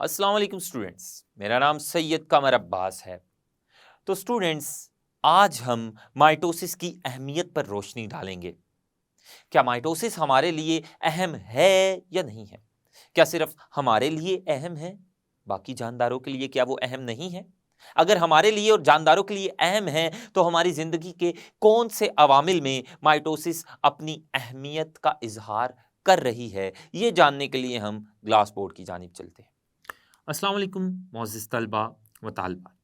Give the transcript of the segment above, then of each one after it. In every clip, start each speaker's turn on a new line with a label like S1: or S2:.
S1: अस्सलाम वालेकुम स्टूडेंट्स। मेरा नाम सैयद कमर अब्बास है। तो स्टूडेंट्स, आज हम माइटोसिस की अहमियत पर रोशनी डालेंगे। क्या माइटोसिस हमारे लिए अहम है या नहीं है? क्या सिर्फ हमारे लिए अहम है, बाकी जानदारों के लिए क्या वो अहम नहीं है? अगर हमारे लिए और जानदारों के लिए अहम है, तो हमारी जिंदगी के कौन से अवामिल में माइटोसिस अपनी अहमियत का इजहार कर रही है? ये जानने के लिए हम ग्लास बोर्ड की जानिब चलते हैं। अस्सलाम वालेकुम मोअज़्ज़िज़ तलबा व तालिबात।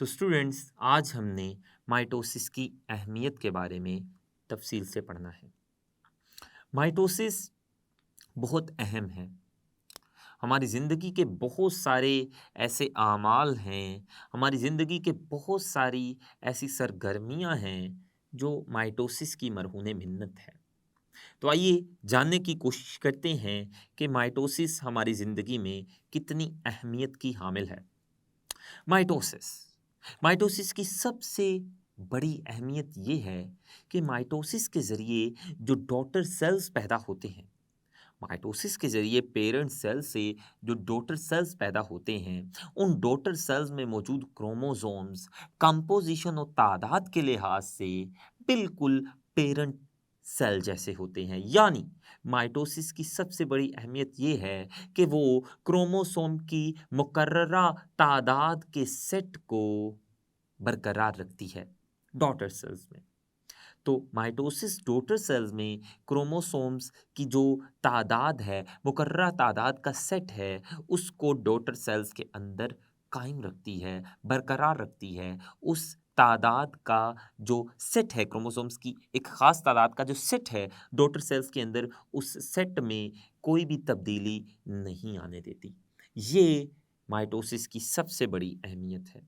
S1: तो स्टूडेंट्स, आज हमने माइटोसिस की अहमियत के बारे में तफसील से पढ़ना है। माइटोसिस बहुत अहम है। हमारी ज़िंदगी के बहुत सारे ऐसे आमाल हैं, हमारी ज़िंदगी के बहुत सारी ऐसी सरगर्मियां हैं जो माइटोसिस की मरहून मिन्नत है। तो आइए जानने की कोशिश करते हैं कि माइटोसिस हमारी ज़िंदगी में कितनी अहमियत की हामिल है। माइटोसिस माइटोसिस की सबसे बड़ी अहमियत ये है कि माइटोसिस के ज़रिए जो डॉटर सेल्स पैदा होते हैं, माइटोसिस के ज़रिए पेरेंट सेल से जो डॉटर सेल्स पैदा होते हैं, उन डॉटर सेल्स में मौजूद क्रोमोसोम्स कंपोजिशन और तादाद के लिहाज से बिल्कुल पेरेंट सेल जैसे होते हैं। यानी माइटोसिस की सबसे बड़ी अहमियत ये है कि वो क्रोमोसोम की मुकर्ररा तादाद के सेट को बरकरार रखती है डॉटर सेल्स में। तो माइटोसिस डॉटर सेल्स में क्रोमोसोम्स की जो तादाद है, मुकर्ररा तादाद का सेट है, उसको डॉटर सेल्स के अंदर कायम रखती है, बरकरार रखती है। उस तादाद का जो सेट है, क्रोमोसोम्स की एक ख़ास तादाद का जो सेट है डॉटर सेल्स के अंदर, उस सेट में कोई भी तब्दीली नहीं आने देती। ये माइटोसिस की सबसे बड़ी अहमियत है।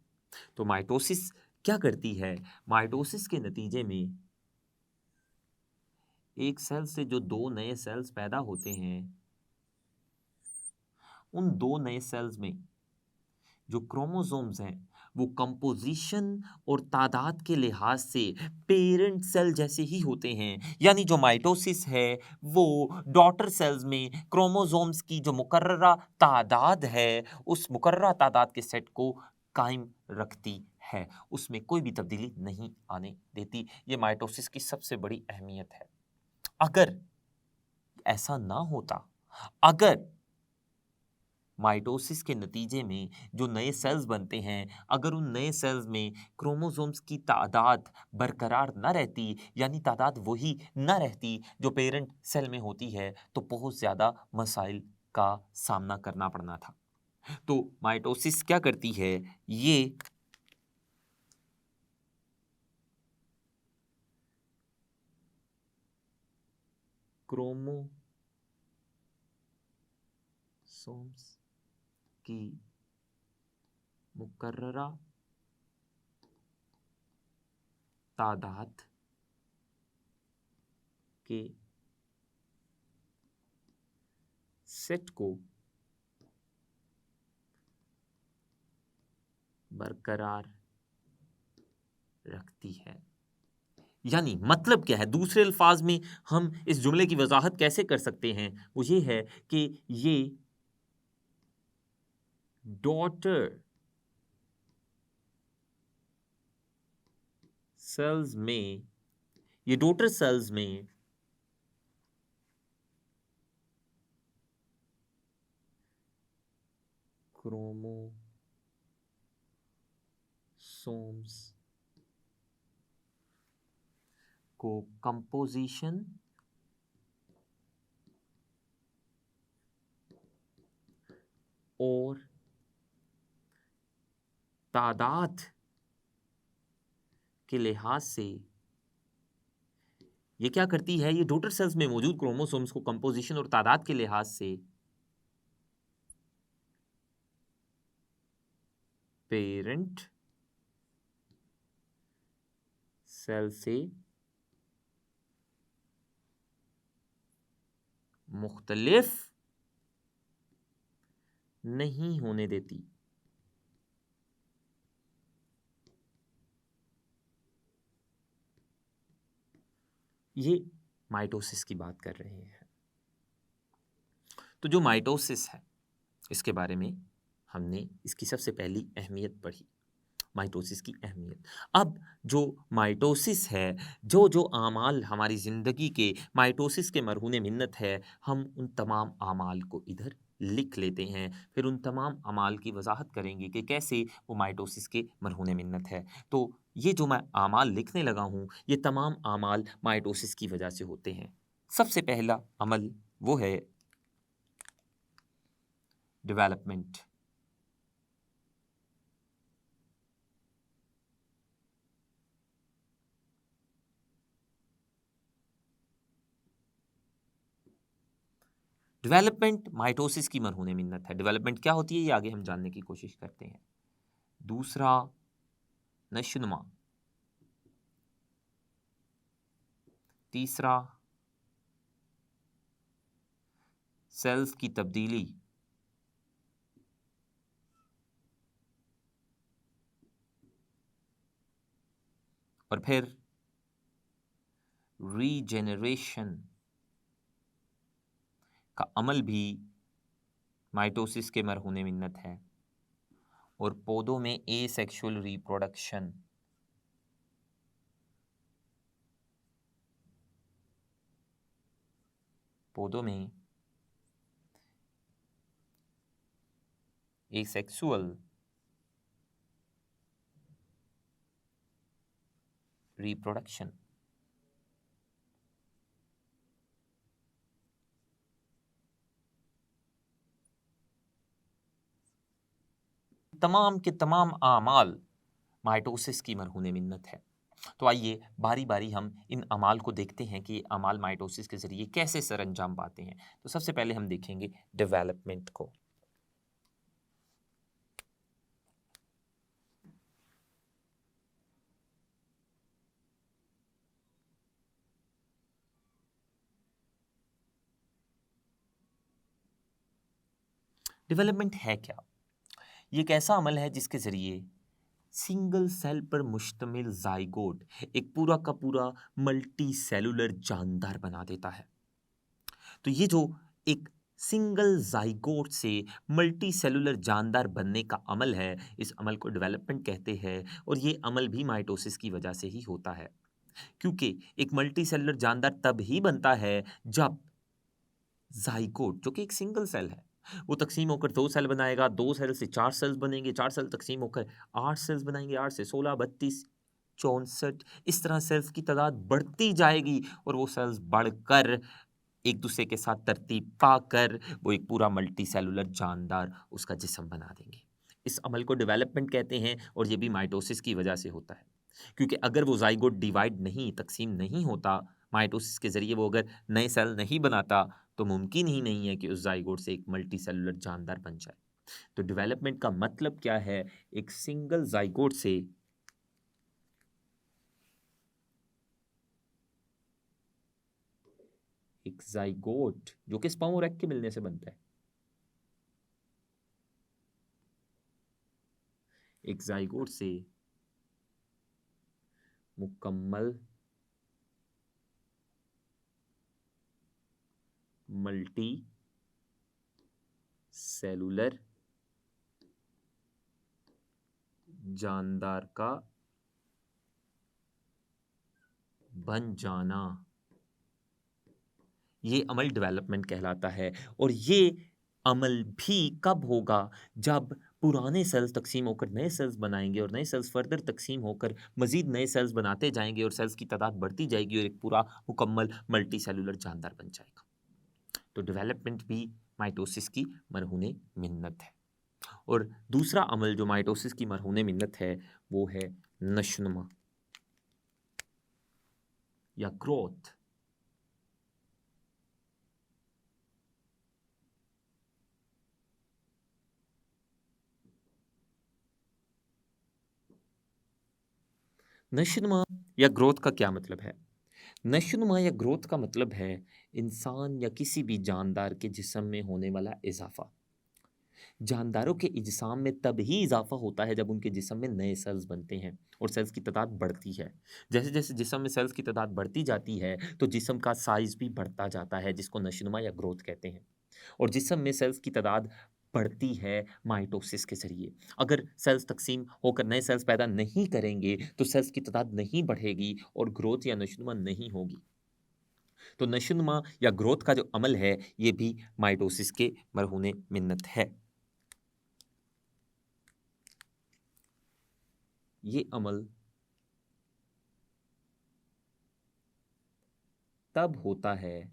S1: तो माइटोसिस क्या करती है? माइटोसिस के नतीजे में एक सेल से जो 2 नए सेल्स पैदा होते हैं, उन 2 नए सेल्स में जो क्रोमोसोम्स हैं, वो कंपोज़िशन और तादाद के लिहाज से पेरेंट सेल जैसे ही होते हैं। यानी जो माइटोसिस है, वो डॉटर सेल्स में क्रोमोसोम्स की जो मुकर्ररा तादाद है, उस मुकर्ररा तादाद के सेट को कायम रखती है। उसमें कोई भी तब्दीली नहीं आने देती। ये माइटोसिस की सबसे बड़ी अहमियत है। अगर ऐसा ना होता, अगर माइटोसिस के नतीजे में जो नए सेल्स बनते हैं, अगर उन नए सेल्स में क्रोमोसोम्स की तादाद बरकरार ना रहती, यानी तादाद वही ना रहती जो पेरेंट सेल में होती है, तो बहुत ज़्यादा मसाइल का सामना करना पड़ना था। तो माइटोसिस क्या करती है? ये क्रोमोसोम्स की मुकर्ररा तादाद के सेट को बरकरार रखती है। यानी मतलब क्या है? दूसरे अल्फाज में हम इस जुमले की वजाहत कैसे कर सकते हैं? वो ये है कि ये डॉटर सेल्स में ये डॉटर सेल्स में क्रोमोसोम्स को कंपोजिशन और तादाद के लिहाज से ये क्या करती है? ये डॉटर सेल्स में मौजूद क्रोमोसोम्स को कंपोजिशन और तादाद के लिहाज से पेरेंट सेल से मुख्तलिफ नहीं होने देती। ये माइटोसिस की बात कर रहे हैं। तो जो माइटोसिस है, इसके बारे में हमने इसकी सबसे पहली अहमियत पढ़ी, माइटोसिस की अहमियत। अब जो माइटोसिस है, जो जो आमाल हमारी ज़िंदगी के माइटोसिस के मरहून मिन्नत है, हम उन तमाम आमाल को इधर लिख लेते हैं। फिर उन तमाम अमाल की वजाहत करेंगे कि कैसे वो माइटोसिस के मरहून मिन्नत है। तो ये जो मैं आमाल लिखने लगा हूँ, ये तमाम आमाल माइटोसिस की वजह से होते हैं। सबसे पहला अमल वो है डेवलपमेंट। डेवलपमेंट माइटोसिस की मरहून मिन्नत है। डेवलपमेंट क्या होती है, ये आगे हम जानने की कोशिश करते हैं। दूसरा नशोनुमा, तीसरा सेल्स की तब्दीली, और फिर रीजेनरेशन का अमल भी माइटोसिस के मरहून मिन्नत है। और पौधों में एसेक्सुअल रिप्रोडक्शन, पौधों में एसेक्सुअल रिप्रोडक्शन, तमाम के तमाम आमाल माइटोसिस की मरहून मिन्नत है। तो आइए बारी बारी हम इन अमाल को देखते हैं कि अमाल माइटोसिस के जरिए कैसे सर अंजाम पाते हैं। तो सबसे पहले हम देखेंगे डेवलपमेंट को। डेवलपमेंट है क्या? ये एक ऐसा अमल है जिसके जरिए सिंगल सेल पर मुश्तमिल जाइगोट एक पूरा का पूरा मल्टी सेलुलर जानदार बना देता है। तो ये जो एक सिंगल जाइगोट से मल्टी सेलुलर जानदार बनने का अमल है, इस अमल को डेवलपमेंट कहते हैं। और ये अमल भी माइटोसिस की वजह से ही होता है, क्योंकि एक मल्टी सेलुलर जानदार तब ही बनता है जब जाइगोट, जो कि एक सिंगल सेल है, वो तकसीम होकर दो सेल बनाएगा, दो सेल से चार सेल्स बनेंगे, चार सेल तकसीम होकर आठ सेल्स बनाएंगे, आठ से 16, 32, 64, इस तरह सेल्स की तादाद बढ़ती जाएगी। और वो सेल्स बढ़कर एक दूसरे के साथ तरतीब पाकर वो एक पूरा मल्टी सेलुलर जानदार उसका जिस्म बना देंगे। इस अमल को डेवलपमेंट कहते हैं। और ये भी माइटोसिस की वजह से होता है, क्योंकि अगर वो जाइगोट डिवाइड नहीं, तकसीम नहीं होता माइटोसिस के जरिए, वो अगर नए सेल नहीं बनाता, तो मुमकिन ही नहीं है कि उस जाइगोट से एक मल्टी सेलुलर जानदार बन जाए। तो डेवलपमेंट का मतलब क्या है? एक सिंगल जाइगोट से एक जाइगोट जो कि स्पर्म और एग के मिलने से बनता है, एक जाइगोट से मुकम्मल मल्टी सेलुलर जानदार का बन जाना, ये अमल डेवलपमेंट कहलाता है। और ये अमल भी कब होगा? जब पुराने सेल्स तकसीम होकर नए सेल्स बनाएंगे, और नए सेल्स फर्दर तकसीम होकर मजीद नए सेल्स बनाते जाएंगे, और सेल्स की तादाद बढ़ती जाएगी, और एक पूरा मुकम्मल मल्टी सेलुलर जानदार बन जाएगा। तो डेवलपमेंट भी माइटोसिस की मरहून मिन्नत है। और दूसरा अमल जो माइटोसिस की मरहून मिन्नत है, वो है नशोनुमा या ग्रोथ। नशोनुमा या ग्रोथ का क्या मतलब है? नशोनुमा या ग्रोथ का मतलब है इंसान या किसी भी जानदार के जिस्म में होने वाला इजाफा। जानदारों के इजसाम में तब ही इजाफा होता है जब उनके जिस्म में नए सेल्स बनते हैं और सेल्स की तादाद बढ़ती है। जैसे जैसे जिस्म में सेल्स की तादाद बढ़ती जाती है, तो जिस्म का साइज भी बढ़ता जाता है, जिसको नशोनुमा या ग्रोथ कहते हैं। और जिस्म में सेल्स की तादाद बढ़ती है माइटोसिस के जरिए। अगर सेल्स तकसीम होकर नए सेल्स पैदा नहीं करेंगे तो सेल्स की तादाद नहीं बढ़ेगी और ग्रोथ या नशोनुमा नहीं होगी। तो नशोनुमा या ग्रोथ का जो अमल है ये भी माइटोसिस के मरहूने मिन्नत है। ये अमल तब होता है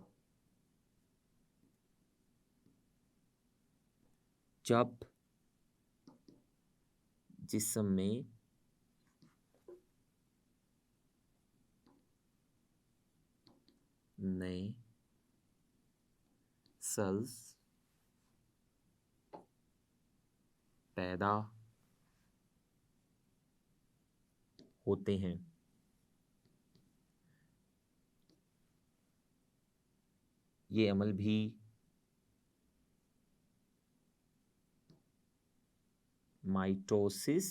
S1: जब जिस्म में नए सेल्स पैदा होते हैं। ये अमल भी माइटोसिस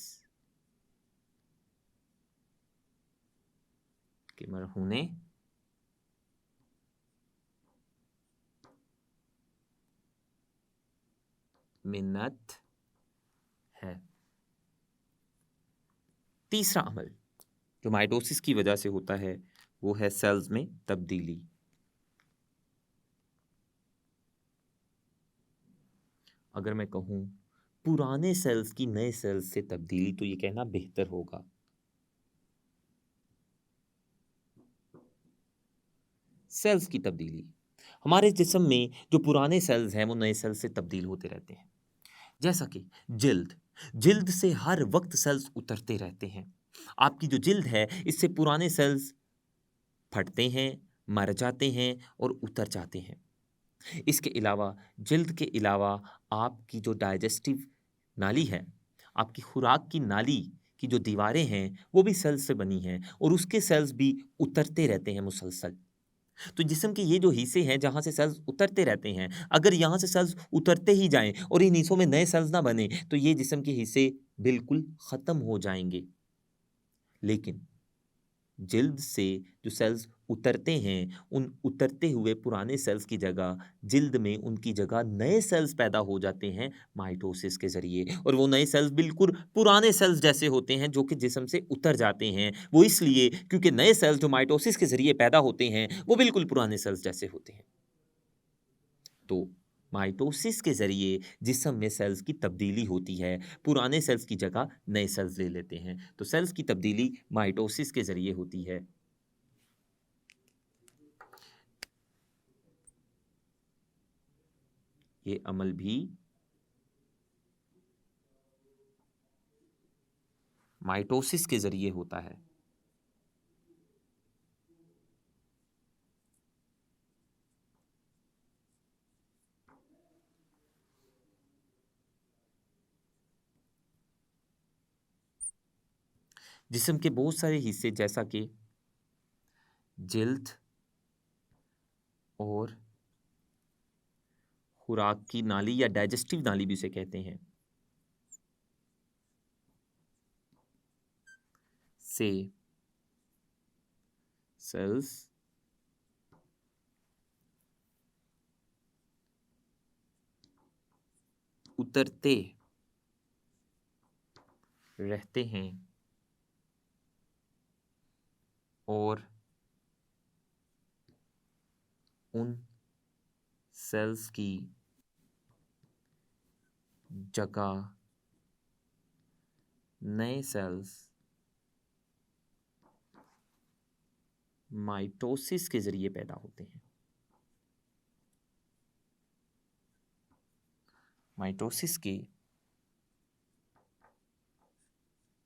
S1: के मरहूने मिन्नत है। तीसरा अमल जो माइटोसिस की वजह से होता है वो है सेल्स में तब्दीली। अगर मैं कहूं पुराने सेल्स की नए सेल्स से तब्दीली तो ये कहना बेहतर होगा। सेल्स की तब्दीली, हमारे जिस्म में जो पुराने सेल्स हैं वो नए सेल्स से तब्दील होते रहते हैं। जैसा कि जिल्द जिल्द से हर वक्त सेल्स उतरते रहते हैं। आपकी जो जिल्द है इससे पुराने सेल्स फटते हैं, मर जाते हैं और उतर जाते हैं। इसके अलावा जिल्द के अलावा आपकी जो डाइजेस्टिव नाली है, आपकी खुराक की नाली की जो दीवारें हैं वो भी सेल्स से बनी हैं और उसके सेल्स भी उतरते रहते हैं मुसलसल। तो जिस्म के ये जो हिस्से हैं जहाँ से सेल्स उतरते रहते हैं, अगर यहाँ से सेल्स उतरते ही जाएं और इन हिस्सों में नए सेल्स ना बने तो ये जिस्म के हिस्से बिल्कुल ख़त्म हो जाएंगे। लेकिन जिल्द से जो सेल्स उतरते हैं उन उतरते हुए पुराने सेल्स की जगह जिल्द में उनकी जगह नए सेल्स पैदा हो जाते हैं माइटोसिस के ज़रिए। और वो नए सेल्स बिल्कुल पुराने सेल्स जैसे होते हैं जो कि जिस्म से उतर जाते हैं। वो इसलिए क्योंकि नए सेल्स जो माइटोसिस के ज़रिए पैदा होते हैं वो बिल्कुल पुराने सेल्स जैसे होते हैं। तो माइटोसिस के ज़रिए जिस्म में सेल्स की तब्दीली होती है, पुराने सेल्स की जगह नए सेल्स ले लेते हैं। तो सेल्स की तब्दीली माइटोसिस के ज़रिए होती है। ये अमल भी माइटोसिस के ज़रिए होता है। जिस्म के बहुत सारे हिस्से जैसा कि जिल्द और खुराक की नाली या डाइजेस्टिव नाली भी उसे कहते हैं, से सेल्स उतरते रहते हैं और उन सेल्स की जगह नए सेल्स माइटोसिस के ज़रिए पैदा होते हैं। माइटोसिस के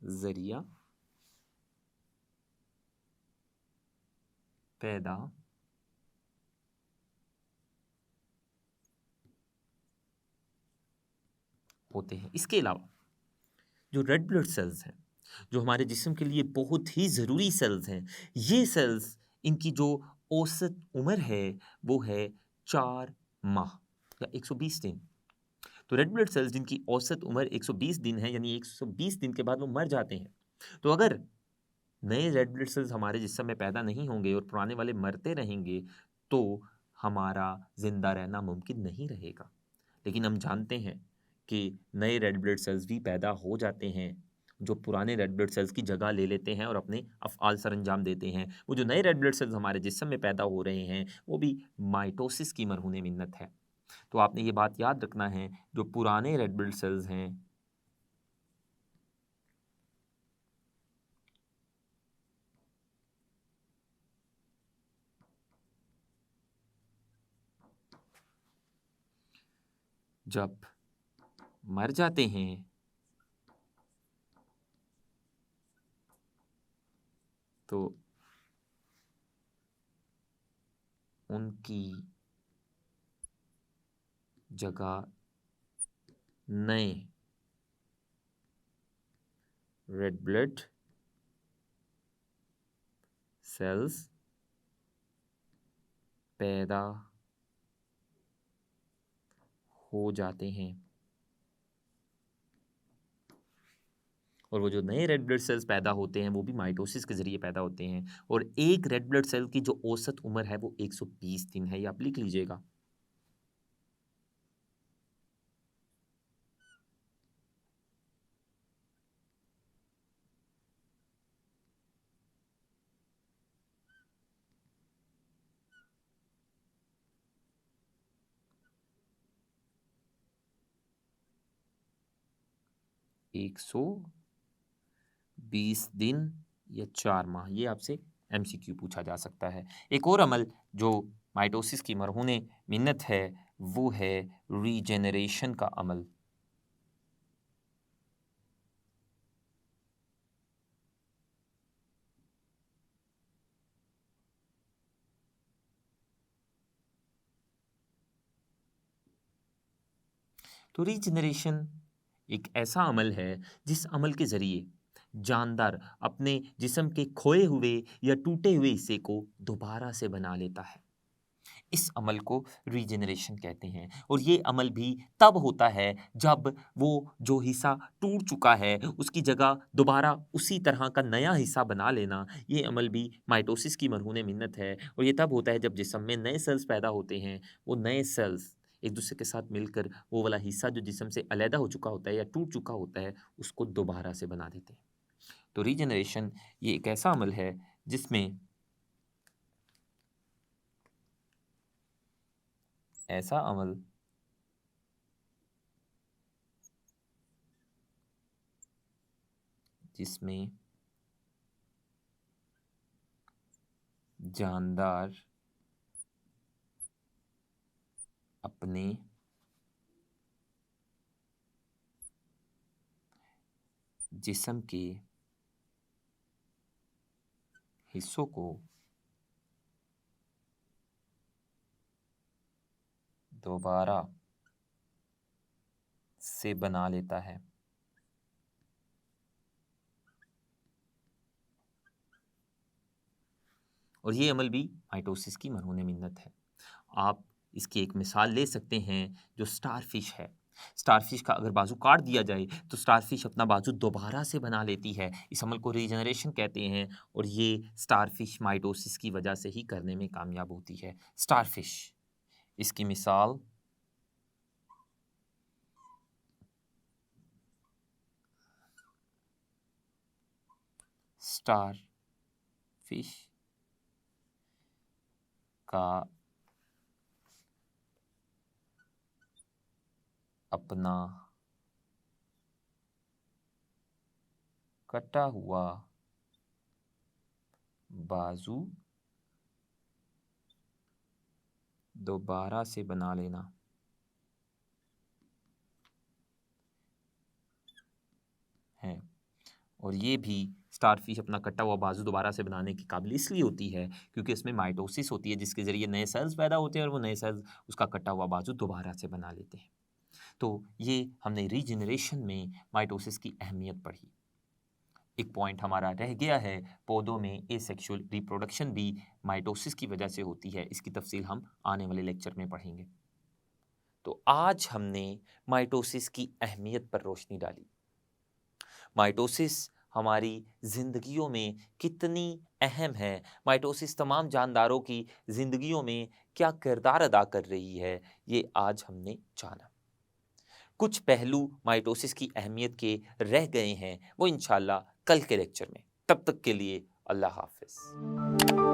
S1: ज़रिया पैदा होते हैं। इसके अलावा जो रेड ब्लड सेल्स हैं, जो हमारे जिस्म के लिए बहुत ही ज़रूरी सेल्स हैं, ये सेल्स इनकी जो औसत उम्र है वो है 4 माह या 120 दिन। तो रेड ब्लड सेल्स जिनकी औसत उम्र 120 दिन है, यानी 120 दिन के बाद वो मर जाते हैं। तो अगर नए रेड ब्लड सेल्स हमारे जिस्म में पैदा नहीं होंगे और पुराने वाले मरते रहेंगे तो हमारा जिंदा रहना मुमकिन नहीं रहेगा। लेकिन हम जानते हैं कि नए रेड ब्लड सेल्स भी पैदा हो जाते हैं जो पुराने रेड ब्लड सेल्स की जगह ले लेते हैं और अपने अफ़आल सरअंजाम देते हैं। वो जो नए रेड ब्लड सेल्स हमारे जिस्म में पैदा हो रहे हैं वो भी माइटोसिस की मरहून मिन्नत है। तो आपने ये बात याद रखना है, जो पुराने रेड ब्लड सेल्स हैं जब मर जाते हैं तो उनकी जगह नए रेड ब्लड सेल्स पैदा हो जाते हैं। और वो जो नए रेड ब्लड सेल्स पैदा होते हैं वो भी माइटोसिस के ज़रिए पैदा होते हैं। और एक रेड ब्लड सेल की जो औसत उम्र है वो 120 दिन है, ये आप लिख लीजिएगा। एक सौ 20 दिन या 4 माह, ये आपसे एमसीक्यू पूछा जा सकता है। एक और अमल जो माइटोसिस की मरहून मिन्नत है वो है रीजेनरेशन का अमल। तो रीजेनरेशन एक ऐसा अमल है जिस अमल के ज़रिए जानदार अपने जिस्म के खोए हुए या टूटे हुए हिस्से को दोबारा से बना लेता है। इस अमल को रीजेनरेशन कहते हैं। और ये अमल भी तब होता है जब वो जो हिस्सा टूट चुका है उसकी जगह दोबारा उसी तरह का नया हिस्सा बना लेना, ये अमल भी माइटोसिस की मरहून मिन्नत है। और ये तब होता है जब जिस्म में नए सेल्स पैदा होते हैं, वो नए सेल्स एक दूसरे के साथ मिलकर वो वाला हिस्सा जो जिस्म से अलहदा हो चुका होता है या टूट चुका होता है उसको दोबारा से बना देते हैं। तो रीजेनरेशन ये एक ऐसा अमल है जिसमें ऐसा अमल जिसमें जानदार अपने जिस्म के हिस्सों को दोबारा से बना लेता है। और ये अमल भी माइटोसिस की मरहून मिन्नत है। आप इसकी एक मिसाल ले सकते हैं जो स्टारफिश है। स्टारफिश का अगर बाजू काट दिया जाए तो स्टारफिश अपना बाजू दोबारा से बना लेती है। इस अमल को रीजनरेशन कहते हैं और ये स्टारफिश माइटोसिस की वजह से ही करने में कामयाब होती है। स्टारफिश, इसकी मिसाल स्टारफिश का अपना कटा हुआ बाजू दोबारा से बना लेना है। और ये भी स्टारफिश अपना कटा हुआ बाजू दोबारा से बनाने की काबिल इसलिए होती है क्योंकि इसमें माइटोसिस होती है जिसके ज़रिए नए सेल्स पैदा होते हैं और वो नए सेल्स उसका कटा हुआ बाजू दोबारा से बना लेते हैं। तो ये हमने रीजनरेशन में माइटोसिस की अहमियत पढ़ी। एक पॉइंट हमारा रह गया है, पौधों में एसेक्सुअल रिप्रोडक्शन भी माइटोसिस की वजह से होती है। इसकी तफसील हम आने वाले लेक्चर में पढ़ेंगे। तो आज हमने माइटोसिस की अहमियत पर रोशनी डाली। माइटोसिस हमारी ज़िंदगियों में कितनी अहम है, माइटोसिस तमाम जानदारों की ज़िंदगियों में क्या किरदार अदा कर रही है, ये आज हमने जाना। कुछ पहलू माइटोसिस की अहमियत के रह गए हैं, वो इंशाल्लाह कल के लेक्चर में। तब तक के लिए अल्लाह हाफिज़।